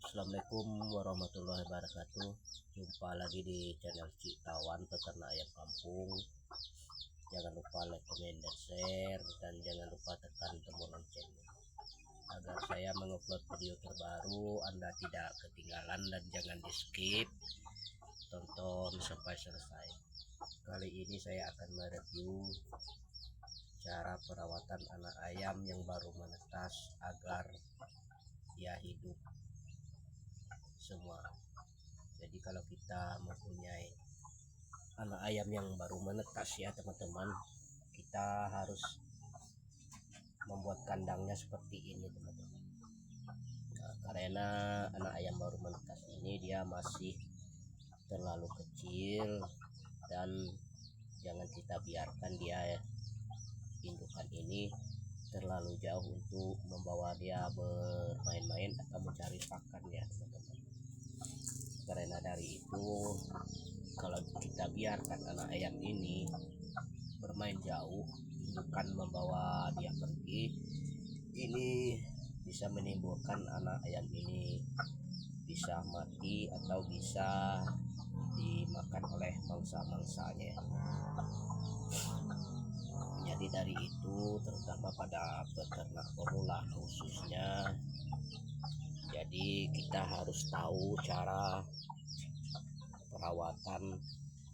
Assalamualaikum warahmatullahi wabarakatuh. Jumpa lagi di channel Ciktawan Peternak Ayam Kampung. Jangan lupa like, comment, dan share, dan jangan lupa tekan tombol lonceng agar saya mengupload video terbaru Anda tidak ketinggalan, dan jangan di skip, tonton sampai selesai. Kali ini saya akan mereview cara perawatan anak ayam yang baru menetas agar dia hidup semua. Jadi kalau kita mempunyai anak ayam yang baru menetas ya teman-teman, kita harus membuat kandangnya seperti ini teman-teman. Karena anak ayam baru menetas ini dia masih terlalu kecil, dan jangan kita biarkan dia indukan ini terlalu jauh untuk membawa dia bermain-main atau mencari pakan ya teman-teman. Karena dari itu, kalau kita biarkan anak ayam ini bermain jauh, bukan membawa dia pergi, ini bisa menimbulkan anak ayam ini bisa mati atau bisa dimakan oleh mangsa-mangsanya. Jadi dari itu, terutama pada peternak pemula khususnya, jadi kita harus tahu cara perawatan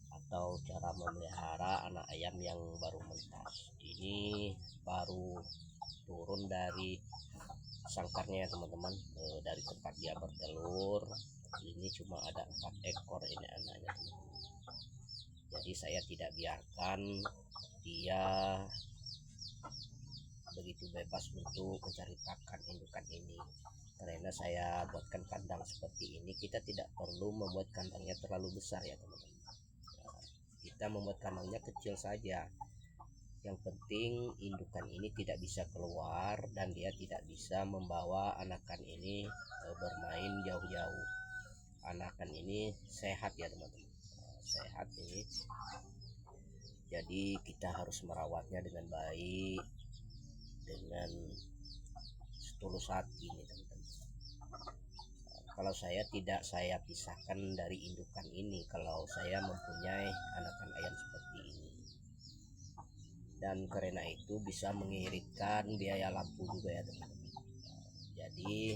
atau cara memelihara anak ayam yang baru menetas. Ini baru turun dari sangkarnya ya teman-teman, dari tempat dia bertelur. Ini cuma ada 4 ekor ini anaknya teman-teman. Jadi saya tidak biarkan dia begitu bebas untuk mencari pakan indukan ini. Karena saya buatkan kandang seperti ini, kita tidak perlu membuat kandangnya terlalu besar ya teman-teman. Kita membuat kandangnya kecil saja. Yang penting indukan ini tidak bisa keluar dan dia tidak bisa membawa anakan ini bermain jauh-jauh. Anakan ini sehat ya teman-teman, sehat ini. Jadi kita harus merawatnya dengan baik, dengan setulus hati nih teman-teman. Kalau saya tidak, saya pisahkan dari indukan ini kalau saya mempunyai anakan ayam seperti ini. Dan karena itu bisa mengiritkan biaya lampu juga ya teman-teman. Jadi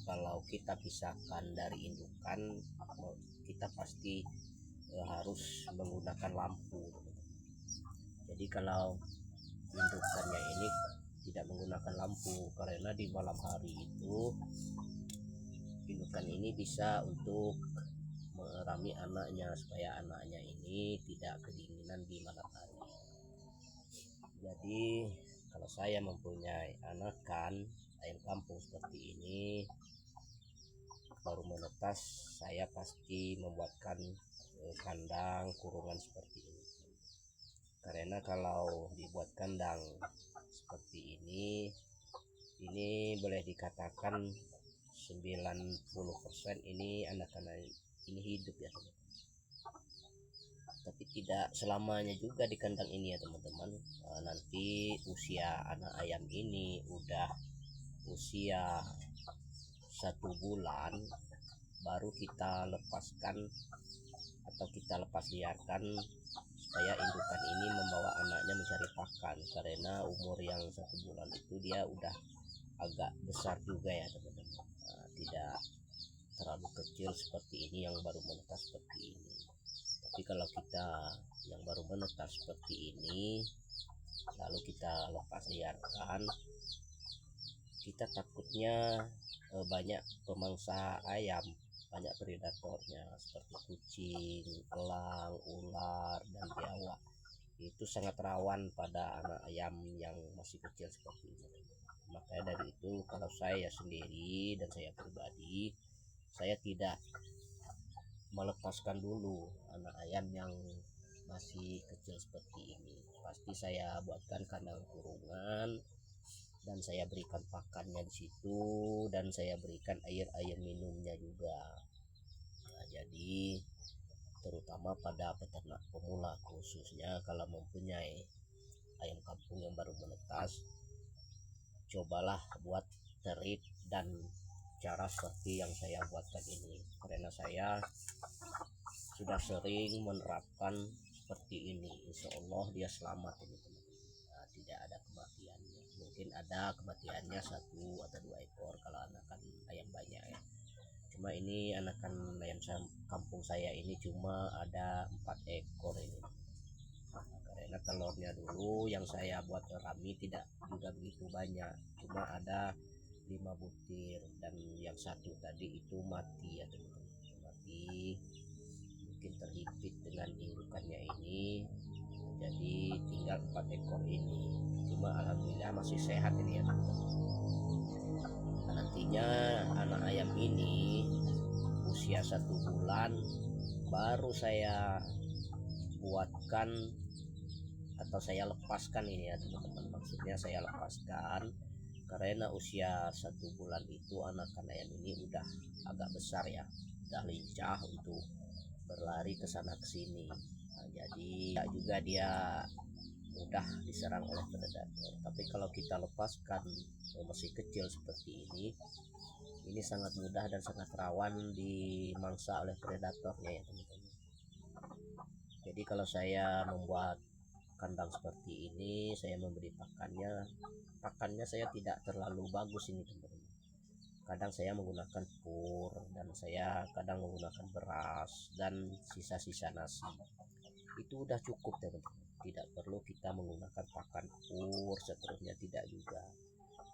kalau kita pisahkan dari indukan, kita pasti harus menggunakan lampu teman-teman. Jadi kalau indukannya ini tidak menggunakan lampu, karena di malam hari itu indukan ini bisa untuk merami anaknya supaya anaknya ini tidak kedinginan di malam hari. Jadi kalau saya mempunyai anakan ayam kampung seperti ini baru menetas, saya pasti membuatkan kandang kurungan seperti ini. Karena kalau dibuat kandang seperti ini boleh dikatakan 90% ini anakan ini hidup ya teman-teman. Tapi tidak selamanya juga di kandang ini ya teman-teman. Nanti usia anak ayam ini udah usia 1 bulan, baru kita lepaskan atau kita lepas liarkan supaya indukan ini membawa anaknya mencari pakan. Karena umur yang 1 bulan itu dia udah agak besar juga ya teman-teman, tidak terlalu kecil seperti ini yang baru menetas seperti ini. Tapi kalau kita yang baru menetas seperti ini lalu kita lepas liarkan, kita takutnya banyak pemangsa ayam, banyak predatornya seperti kucing, elang, ular, dan biawak. Itu sangat rawan pada anak ayam yang masih kecil seperti ini. Makanya dari itu, kalau saya sendiri dan saya pribadi, saya tidak melepaskan dulu anak ayam yang masih kecil seperti ini. Pasti saya buatkan kandang kurungan, dan saya berikan pakannya di situ, dan saya berikan air minumnya juga. Nah, jadi terutama pada peternak pemula khususnya, kalau mempunyai ayam kampung yang baru menetas, cobalah buat terit dan cara seperti yang saya buatkan ini, karena saya sudah sering menerapkan seperti ini. Insya Allah dia selamat ini teman-teman. Nah, tidak ada kematiannya. Mungkin ada kematiannya 1 atau 2 ekor kalau anakan ayam banyak ya. Cuma ini anakan ayam kampung saya ini cuma ada 4 ekor ini. Nah, karena telurnya dulu yang saya buat rami tidak juga begitu banyak, cuma ada 5 butir, dan yang satu tadi itu mati ya teman-teman, mati mungkin terhimpit dengan indukannya ini. Jadi tinggal 4 ekor ini, cuma alhamdulillah masih sehat ini ya teman-teman. Nah, nantinya anak ayam ini usia 1 bulan baru saya buatkan atau saya lepaskan ini ya teman-teman. Maksudnya saya lepaskan karena usia 1 bulan itu anakan ayam ini udah agak besar ya, udah lincah untuk berlari ke sana ke sini. Nah, jadi juga dia mudah diserang oleh predator. Tapi kalau kita lepaskan masih kecil seperti ini sangat mudah dan sangat rawan dimangsa oleh predatornya ya teman-teman. Jadi kalau saya membuat kandang seperti ini, saya memberi pakannya saya tidak terlalu bagus ini teman-teman. Kadang saya menggunakan pur, dan saya kadang menggunakan beras dan sisa-sisa nasi. Itu udah cukup teman-teman. Tidak perlu kita menggunakan pakan pur seterusnya, tidak juga.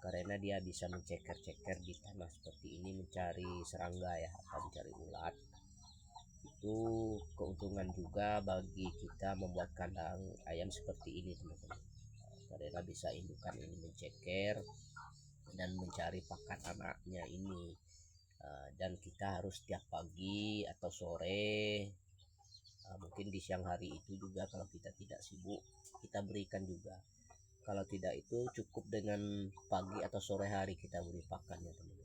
Karena dia bisa menceker-ceker di tanah seperti ini mencari serangga ya, atau mencari ulat. Itu keuntungan juga bagi kita membuat kandang ayam seperti ini teman-teman, karena bisa indukan ini menceker dan mencari pakan anaknya ini. Dan kita harus tiap pagi atau sore, mungkin di siang hari itu juga kalau kita tidak sibuk kita berikan juga. Kalau tidak itu cukup dengan pagi atau sore hari kita beri pakannya teman-teman.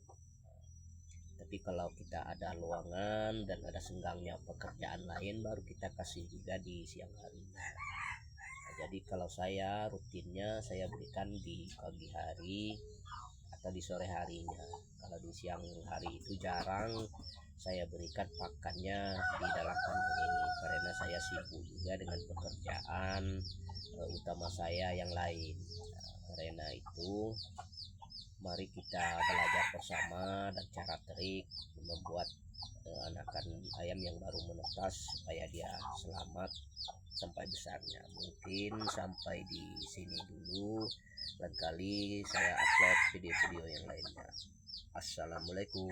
Tapi kalau kita ada luangan dan ada senggangnya pekerjaan lain, baru kita kasih juga di siang harinya. Nah, jadi kalau saya rutinnya saya berikan di pagi hari atau di sore harinya. Kalau di siang hari itu jarang saya berikan pakannya di dalam kandang ini, karena saya sibuk juga dengan pekerjaan utama saya yang lain. Karena itu mari kita belajar bersama dan cara trik membuat anakan ayam yang baru menetas supaya dia selamat sampai besarnya. Mungkin sampai di sini dulu, lain kali saya upload video-video yang lainnya. Assalamualaikum.